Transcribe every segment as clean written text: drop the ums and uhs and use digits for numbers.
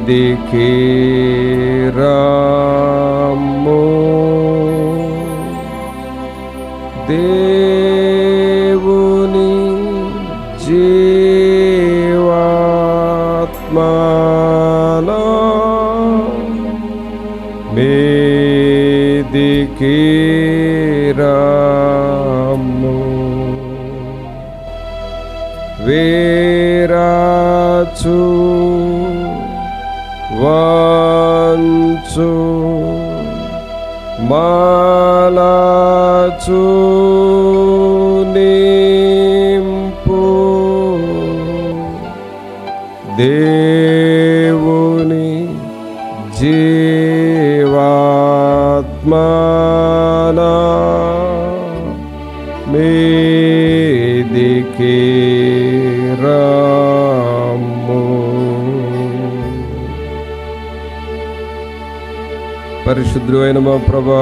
మీదికి రమ్ము, దేవుని జీవాత్మలో మీదికి రమ్ము. వీరాచు వంచు మాలాచు నింపు, దేవుని జీవాత్మనా మీదికి రమ్ము. పరిశుద్ధుడు అయిన మా ప్రభా,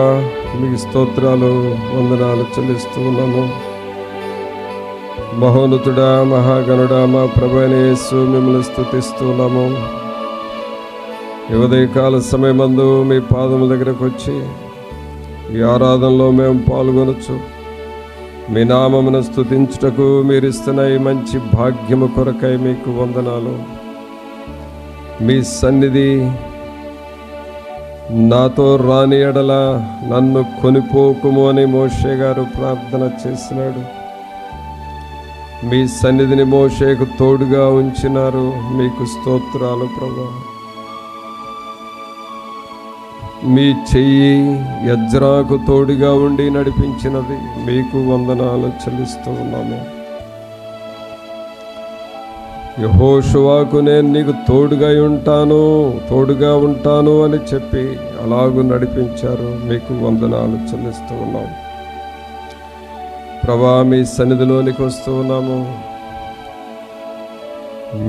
మీకు స్తోత్రాలు వందనాలు చెల్లిస్తూ ఉన్నాము. మహోన్నతుడా, మహాగణుడా, మా ప్రభు అయిన యేసు మిమ్మల్ని స్తుతిస్తూ ఉన్నాము. ఈ ఉదయకాల సమయమందు మీ పాదముల దగ్గరకు వచ్చి ఈ ఆరాధనలో మేము పాల్గొనొచ్చు. మీ నామమును స్తుతించుటకు మీరు ఇస్తున్న ఈ మంచి భాగ్యము కొరకై మీకు వందనాలు. మీ సన్నిధి నాతో రాని ఎడల నన్ను కొనిపోకుము అని మోషే గారు ప్రార్థన చేసినాడు. మీ సన్నిధిని మోషేకు తోడుగా ఉంచినారు. మీకు స్తోత్రాలు ప్రభువా. మీ చెయ్యి యజ్రాకు తోడుగా ఉండి నడిపించినది, మీకు వందనాలు చెల్లిస్తూ ఉన్నాము. యెహోషువకు నేను నీకు తోడుగా ఉంటాను అని చెప్పి అలాగూ నడిపించారు. మీకు వందనాలు చెల్లిస్తూ ఉన్నాము. ప్రభా, మీ సన్నిధిలోనికి వస్తూ ఉన్నాము.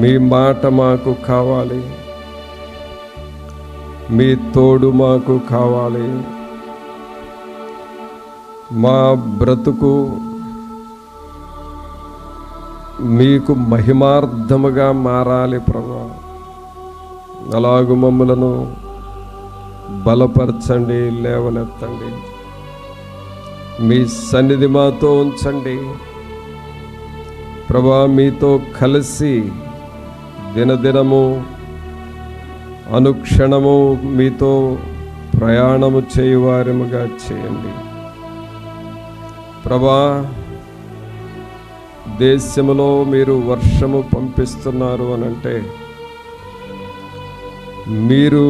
మీ మాట మాకు కావాలి, మీ తోడు మాకు కావాలి. మా బ్రతుకు మీకు మహిమార్థముగా మారాలి ప్రభా. అలాగు మమ్ములను బలపరచండి, లేవనెత్తండి. మీ సన్నిధి మాతో ఉంచండి ప్రభా. మీతో కలిసి దినదినము అనుక్షణము మీతో ప్రయాణము చేయువారముగా చేయండి ప్రభా. దేశములో మీరు వర్షము పంపిస్తున్నారు అనంటే మీరు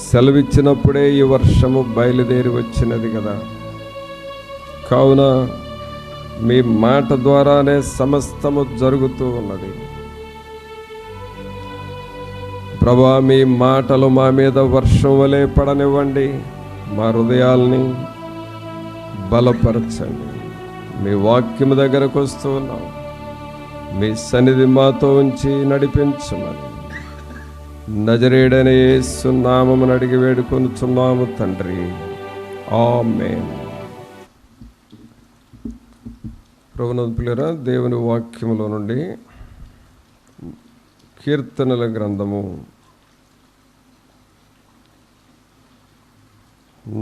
సెలవిచ్చినప్పుడే ఈ వర్షము బయలుదేరి వచ్చినది కదా. కావున మీ మాట ద్వారానే సమస్తము జరుగుతూ ఉన్నది ప్రభా. మీ మాటలు మా మీద వర్షం వలె పడనివ్వండి. మా హృదయాల్ని బలపరచండి. మీ వాక్యము దగ్గరకు వస్తూ ఉన్నాం. మీ సన్నిధి మాతో ఉంచి నడిపించమని నజరేయుడైన యేసు నామమున అడిగి వేడుకొనుచున్నాము తండ్రి, ఆమేన్. ప్రభునందు ప్రియులారా, దేవుని వాక్యములో నుండి కీర్తనల గ్రంథము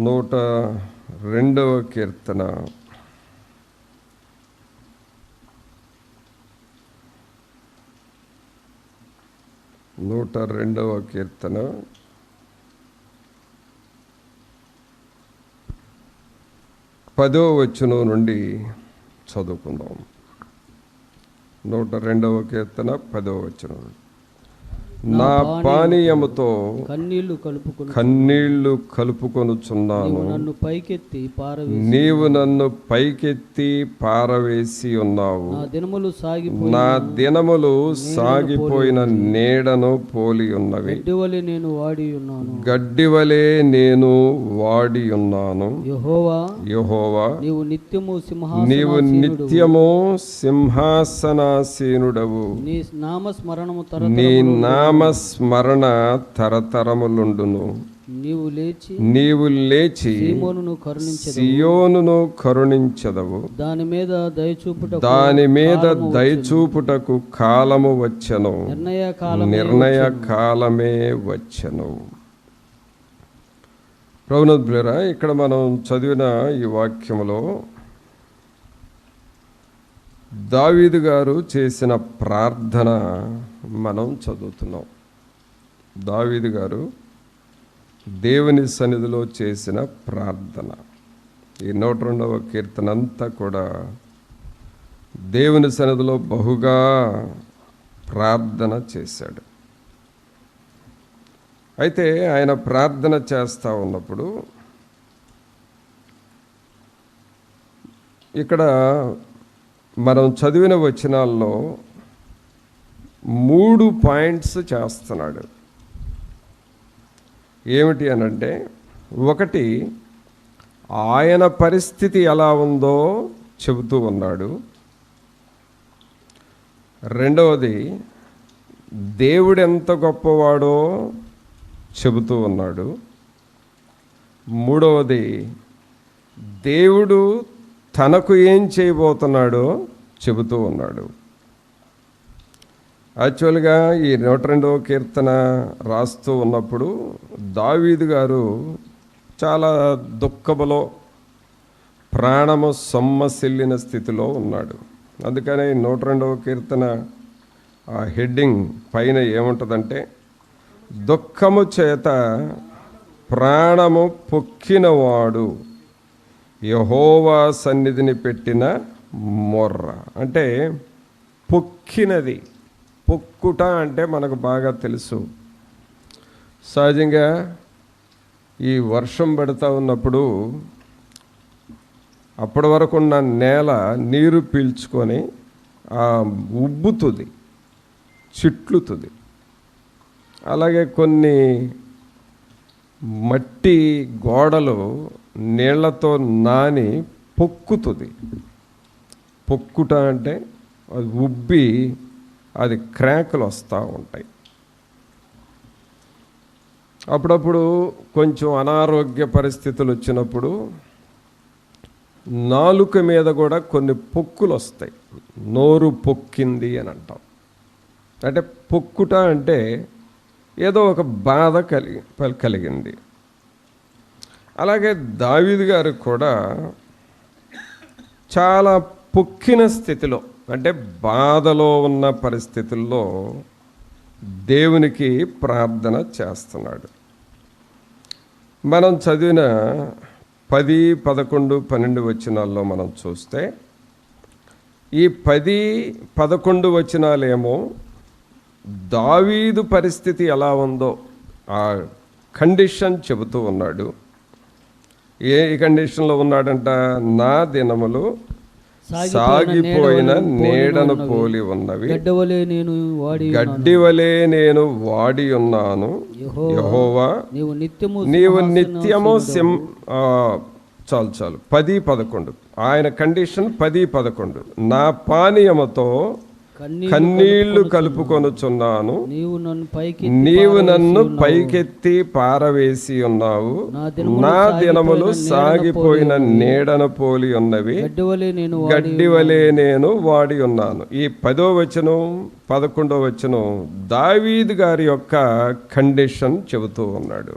102వ కీర్తన 102వ కీర్తన 10వ వచనం నుండి చదువుకుందాం. 102వ కీర్తన 10వ వచనం. నా పానీయముతో కన్నీళ్లు కలుపుకొనుచున్నాను, నీవు నన్ను పైకెత్తి పారవేసి ఉన్నావు. నా దినములు సాగిపోయిన నీడను పోలి ఉన్నవి, గడ్డివలే నేను వాడి ఉన్నాను. యెహోవా, నీవు నిత్యము సింహాసనాసీనుడవు, నీ నామస్మరణ తరతరములుండును. నీవు లేచి సియోనును కరుణించెదవు. దాని మీద దయచూపుటకు కాలము వచ్చెను, నిర్ణయ కాలమే వచ్చెను. ప్రభునందులారా, ఇక్కడ మనం చదివిన ఈ వాక్యములో దావీదు గారు చేసిన ప్రార్థన మనం చదువుతున్నాం. దావీదు గారు దేవుని సన్నిధిలో చేసిన ప్రార్థన. ఈ 102వ కీర్తన అంతా కూడా దేవుని సన్నిధిలో బహుగా ప్రార్థన చేశాడు. అయితే ఆయన ప్రార్థన చేస్తూ ఉన్నప్పుడు ఇక్కడ మనం చదివిన వచనాల్లో 3 పాయింట్స్ చేస్తున్నాడు. ఏమిటి అనంటే, ఒకటి ఆయన పరిస్థితి ఎలా ఉందో చెబుతూ ఉన్నాడు. రెండవది దేవుడు ఎంత గొప్పవాడో చెబుతూ ఉన్నాడు. మూడవది దేవుడు తనకు ఏం చేయబోతున్నాడో చెబుతూ ఉన్నాడు. యాక్చువల్గా ఈ 102వ కీర్తన రాస్తూ ఉన్నప్పుడు దావీదు గారు చాలా దుఃఖములో, ప్రాణము సొమ్మసిల్లిన స్థితిలో ఉన్నాడు. అందుకని 102వ కీర్తన ఆ హెడ్డింగ్ పైన ఏముంటుందంటే, దుఃఖము చేత ప్రాణము పొక్కినవాడు యెహోవా సన్నిధిని పెట్టిన మొర్ర. అంటే పొక్కినది, పొక్కుట అంటే మనకు బాగా తెలుసు. సహజంగా ఈ వర్షం పడుతూ ఉన్నప్పుడు అప్పటి వరకు ఉన్న నేల నీరు పీల్చుకొని ఉబ్బుతుంది, చిట్లుతుంది. అలాగే కొన్ని మట్టి గోడలు నీళ్లతో నాని పొక్కుతుంది. పొక్కుట అంటే అది ఉబ్బి అది క్రాకులు వస్తూ ఉంటాయి. అప్పుడప్పుడు కొంచెం అనారోగ్య పరిస్థితులు వచ్చినప్పుడు నాలుక మీద కూడా కొన్ని పొక్కులు వస్తాయి. నోరు పొక్కింది అని అంటాం. అంటే పొక్కుట అంటే ఏదో ఒక బాధ కలిగింది. అలాగే దావీదు గారు కూడా చాలా పొక్కిన స్థితిలో, అంటే బాధలో ఉన్న పరిస్థితుల్లో దేవునికి ప్రార్థన చేస్తున్నాడు. మనం చదివిన 10, 11, 12 వచనాల్లో మనం చూస్తే, ఈ 10, 11 వచనాలేమో దావీదు పరిస్థితి ఎలా ఉందో ఆ కండిషన్ చెబుతూ ఉన్నాడు. ఏ కండిషన్లో ఉన్నాడంట? నా దినములు సాగిపోయిన నీడను పోలి ఉన్నవి, గడ్డివలే నేను వాడి ఉన్నాను. యెహోవా నీవు నిత్యము చాలు 10, 11 ఆయన కండిషన్ 10, 11 నా పానీయముతో కన్నీళ్లు కలుపుకొనుచున్నాను, నీవు నన్ను పైకెత్తి పారవేసి ఉన్నావు. నా దినములు సాగిపోయిన నీడను పోలి ఉన్నవి, గడ్డివలే నేను వాడి ఉన్నాను. ఈ 10వ వచనం 11వ వచనం దావీదు గారి యొక్క కండిషన్ చెబుతూ ఉన్నాడు.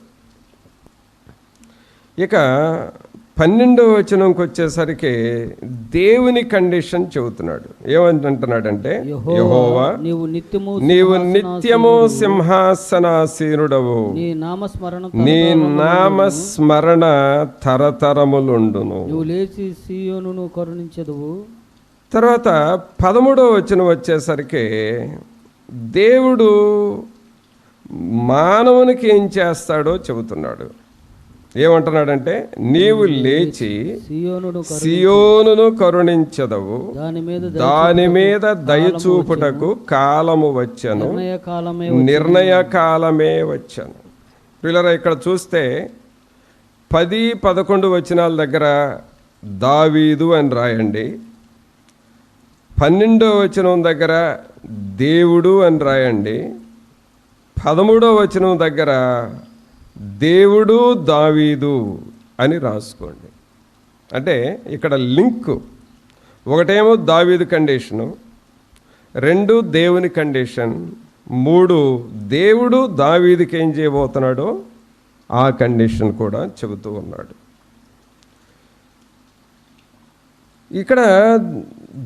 ఇక 12వ వచనంకి వచ్చేసరికి దేవుని కండిషన్ చెబుతున్నాడు. ఏమంటున్నాడంటే, యెహోవా నీవు నిత్యము సింహాసనాసీనుడవు, నీ నామస్మరణ తరతరములుండును. తర్వాత 13వ వచనం వచ్చేసరికి దేవుడు మానవునికి ఏం చేస్తాడో చెబుతున్నాడు. ఏమంటున్నాడంటే, నీవు లేచి సియోనును కరుణించెదవు, దాని మీద దయచూపుటకు కాలము వచ్చెను, నిర్ణయ కాలమే వచ్చెను. పిల్లరా, ఇక్కడ చూస్తే 10, 11 వచనాల దగ్గర దావీదు అని రాయండి, 12వ వచనం దగ్గర దేవుడు అని రాయండి, 13వ వచనం దగ్గర దేవుడు దావీదు అని రాసుకోండి. అంటే ఇక్కడ లింక్, ఒకటేమో దావీదు కండిషను, 2 దేవుని కండిషన్, 3 దేవుడు దావీదుకి ఏం చేయబోతున్నాడో ఆ కండిషన్ కూడా చెబుతూ ఉన్నాడు. ఇక్కడ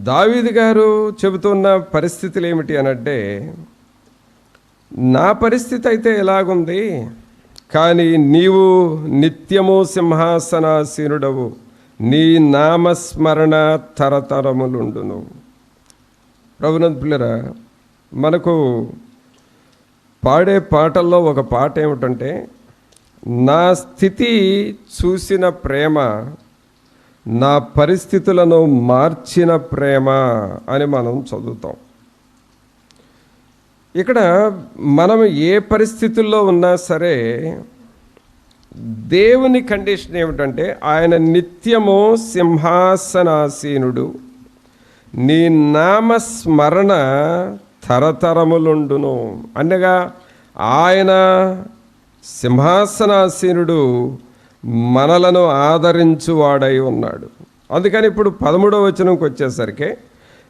దావీదు గారు చెబుతున్న పరిస్థితులు ఏమిటి అనంటే, నా పరిస్థితి అయితే ఎలాగుంది, కానీ నీవు నిత్యము సింహాసనాసీనుడవు, నీ నామస్మరణ తరతరములుండును. ప్రభునందు పిల్లరా, మనకు పాడే పాటల్లో ఒక పాట ఏమిటంటే, నా స్థితి చూసిన ప్రేమ, నా పరిస్థితులను మార్చిన ప్రేమ అని మనం చదువుతాం. ఇక్కడ మనం ఏ పరిస్థితుల్లో ఉన్నా సరే దేవుని కండిషన్ ఏమిటంటే, ఆయన నిత్యము సింహాసనాసీనుడు, నీ నామస్మరణ తరతరములుండును. అనగా ఆయన సింహాసనాసీనుడు, మనలను ఆదరించువాడై ఉన్నాడు. అందుకని ఇప్పుడు 13వ వచనంకి వచ్చేసరికి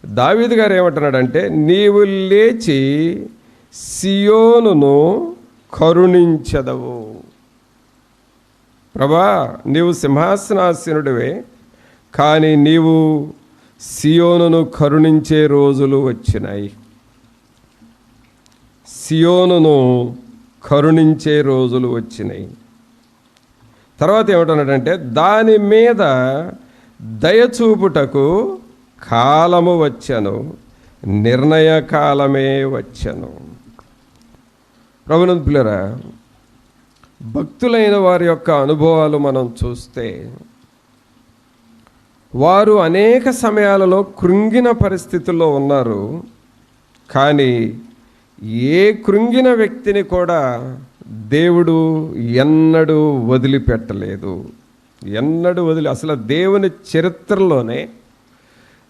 దావీదు గారు ఏమంటున్నాడంటే, నీవు లేచి సియోనును కరుణించదవు. ప్రభా, నీవు సింహాసనాసీనుడివే, కానీ నీవు సియోనును కరుణించే రోజులు వచ్చినాయి. సియోనును కరుణించే రోజులు వచ్చినాయి. తర్వాత ఏమంటున్నాడంటే, దాని మీద దయచూపుటకు కాలము వచ్చెను, నిర్ణయ కాలమే వచ్చెను. ప్రభునందు పిల్లరా, భక్తులైన వారి యొక్క అనుభవాలు మనం చూస్తే, వారు అనేక సమయాలలో కృంగిన పరిస్థితుల్లో ఉన్నారు. కానీ ఏ కృంగిన వ్యక్తిని కూడా దేవుడు ఎన్నడూ వదిలిపెట్టలేదు. అసలు దేవుని చరిత్రలోనే,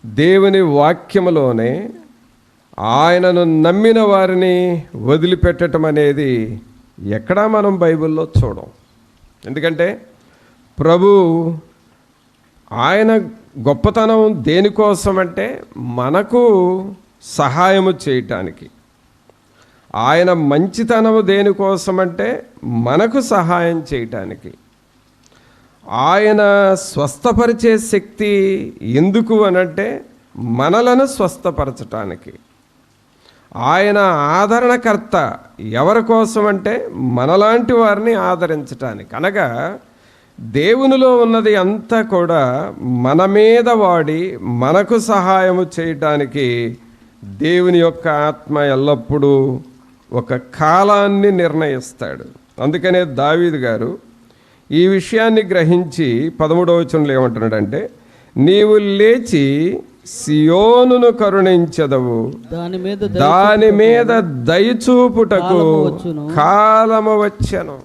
దేవుని వాక్యములోనే ఆయనను నమ్మిన వారిని వదిలిపెట్టడం అనేది ఎక్కడా మనం బైబిల్లో చూడం. ఎందుకంటే ప్రభు ఆయన గొప్పతనం దేనికోసమంటే మనకు సహాయము చేయటానికి. ఆయన మంచితనము దేనికోసమంటే మనకు సహాయం చేయటానికి. ఆయన స్వస్థపరిచే శక్తి ఎందుకు అనంటే మనలను స్వస్థపరచటానికి. ఆయన ఆదరణకర్త ఎవరి కోసమంటే మనలాంటి వారిని ఆదరించటానికి. అనగా దేవునిలో ఉన్నది అంతా కూడా మన మీద వాడి మనకు సహాయము చేయటానికి దేవుని యొక్క ఆత్మ ఎల్లప్పుడూ ఒక కాలాన్ని నిర్ణయిస్తాడు. అందుకనే దావీదు గారు ఈ విషయాన్ని గ్రహించి 13వ వచనంలో ఏమంటున్నాడంటే, నీవు లేచి సియోనును కరుణించదవు, దాని మీద దయచూపుటకు కాలము వచ్చెను.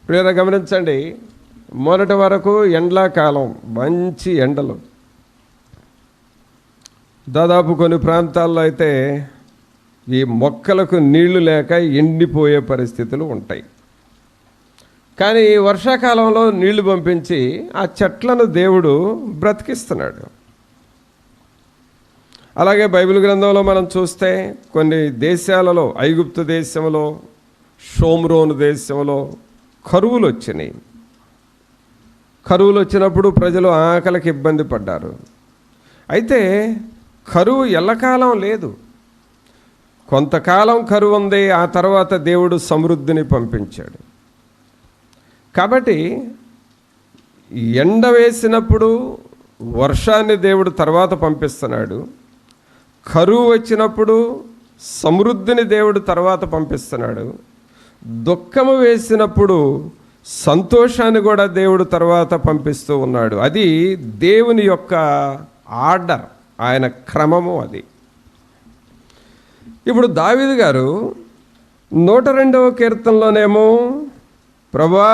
ప్రియరా గమనించండి, మొదటి వరకు ఎండాకాలం, మంచి ఎండలు. దాదాపు కొన్ని ప్రాంతాల్లో అయితే ఈ మొక్కలకు నీళ్లు లేక ఎండిపోయే పరిస్థితులు ఉంటాయి. కానీ వర్షాకాలంలో నీళ్లు పంపించి ఆ చెట్లను దేవుడు బ్రతికిస్తున్నాడు. అలాగే బైబిల్ గ్రంథంలో మనం చూస్తే కొన్ని దేశాలలో, ఐగుప్తు దేశంలో, షోమ్రోను దేశంలో కరువులు వచ్చినాయి. కరువులు వచ్చినప్పుడు ప్రజలు ఆకలికి ఇబ్బంది పడ్డారు. అయితే కరువు ఎల్లకాలం లేదు, కొంతకాలం కరువు ఉంది. ఆ తర్వాత దేవుడు సమృద్ధిని పంపించాడు. కాబట్టి ఎండ వేసినప్పుడు వర్షాన్ని దేవుడు తర్వాత పంపిస్తున్నాడు. కరువు వచ్చినప్పుడు సమృద్ధిని దేవుడు తర్వాత పంపిస్తున్నాడు. దుఃఖము వేసినప్పుడు సంతోషాన్ని కూడా దేవుడు తర్వాత పంపిస్తూ ఉన్నాడు. అది దేవుని యొక్క ఆర్డర్, ఆయన క్రమము అది. ఇప్పుడు దావీదు గారు 102వ కీర్తనలోనేమో, ప్రభువా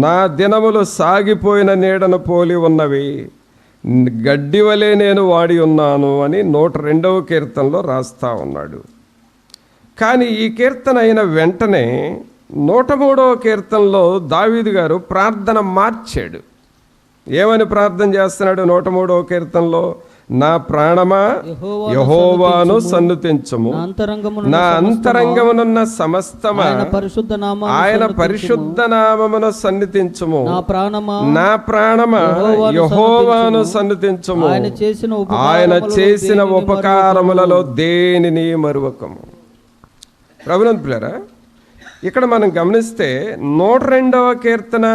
నా దినములు సాగిపోయిన నీడను పోలి ఉన్నవి, గడ్డి వలె నేను వాడి ఉన్నాను అని 102వ కీర్తనలో రాస్తా ఉన్నాడు. కానీ ఈ కీర్తన అయిన వెంటనే 103వ కీర్తనలో దావీదు గారు ప్రార్థన మార్చాడు. ఏమని ప్రార్థన చేస్తున్నాడు 103వ కీర్తనలో? నా ప్రాణమా యెహోవాను సన్నుతించుము, నా అంతరంగమునున్న సమస్తమా ఆయన పరిశుద్ధ నామమును సన్నిధించుము, నా ప్రాణమా యెహోవాను సన్నిధించుము, ఆయన చేసిన ఉపకారములలో దేనిని మరువకము. ప్రభునంతులారా, ఇక్కడ మనం గమనిస్తే 102వ కీర్తన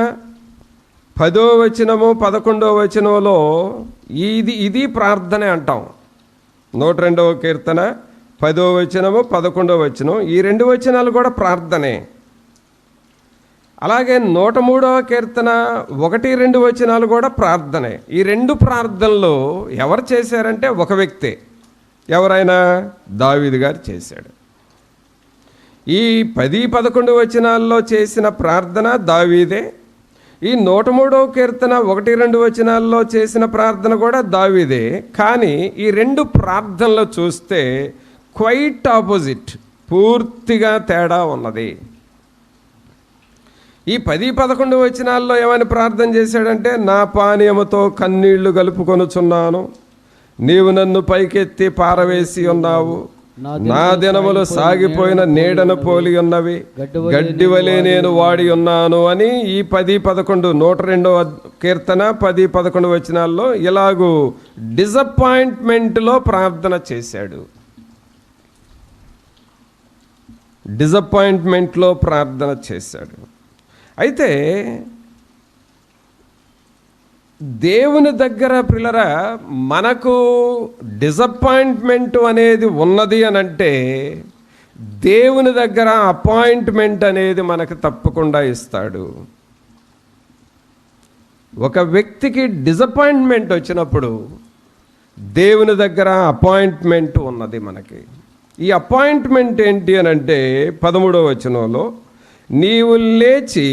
10వ వచనము 11వ వచనంలో ఇది ప్రార్థనే అంటాం. 102వ కీర్తన 10వ వచనము 11వ వచనం, ఈ 2 వచనాలు కూడా ప్రార్థనే. అలాగే 103వ కీర్తన 1, 2 వచనాలు కూడా ప్రార్థనే. ఈ 2 ప్రార్థనలు ఎవరు చేశారంటే ఒక వ్యక్తే. ఎవరైనా? దావీదు గారు చేశాడు. ఈ 10, 11 వచనాల్లో చేసిన ప్రార్థన దావీదే. ఈ 103వ కీర్తన 1, 2 వచనాల్లో చేసిన ప్రార్థన కూడా దావీదే. కానీ ఈ 2 ప్రార్థనలు చూస్తే క్వైట్ ఆపోజిట్, పూర్తిగా తేడా ఉన్నది. ఈ 10, 11 వచనాల్లో ఏమని ప్రార్థన చేశాడంటే, నా పానీయముతో కన్నీళ్లు గలుపుకొనుచున్నాను, నీవు నన్ను పైకెత్తి పారవేసి ఉన్నావు, నా దినములు సాగిపోయిన నీడను పోలి ఉన్నవి, గడ్డి వలె నేను వాడి ఉన్నాను అని ఈ 10, 11 102వ కీర్తన 10, 11 వచనాల్లో ఇలాగూ డిసప్పాయింట్మెంట్లో ప్రార్థన చేశాడు. డిసప్పాయింట్మెంట్లో ప్రార్థన చేశాడు. అయితే దేవుని దగ్గర పిల్లరా, మనకు డిసప్పాయింట్మెంట్ అనేది ఉన్నది అని అంటే దేవుని దగ్గర అపాయింట్మెంట్ అనేది మనకు తప్పకుండా ఇస్తాడు. ఒక వ్యక్తికి డిసప్పాయింట్మెంట్ వచ్చినప్పుడు దేవుని దగ్గర అపాయింట్మెంట్ ఉన్నది మనకి. ఈ అపాయింట్మెంట్ ఏంటి అని అంటే 13వ వచనంలో, నీవు లేచి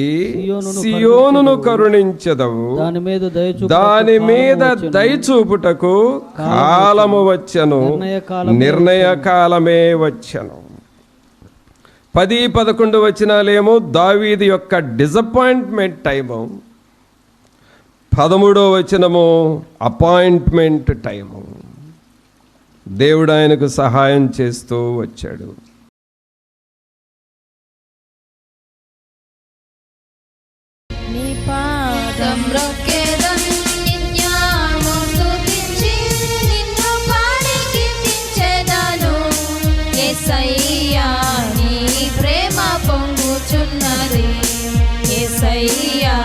సియోనును కరుణించెదవు, దాని మీద దయచూపుటకు కాలము వచ్చెను, నిర్ణయ కాలమే వచ్చెను. 10, 11 వచనాలేమో దావీదు యొక్క డిసప్పాయింట్మెంట్ టైము, 13వ వచనము అపాయింట్మెంట్ టైము. దేవుడు ఆయనకు సహాయం చేస్తూ వచ్చాడు. యేసయ్యా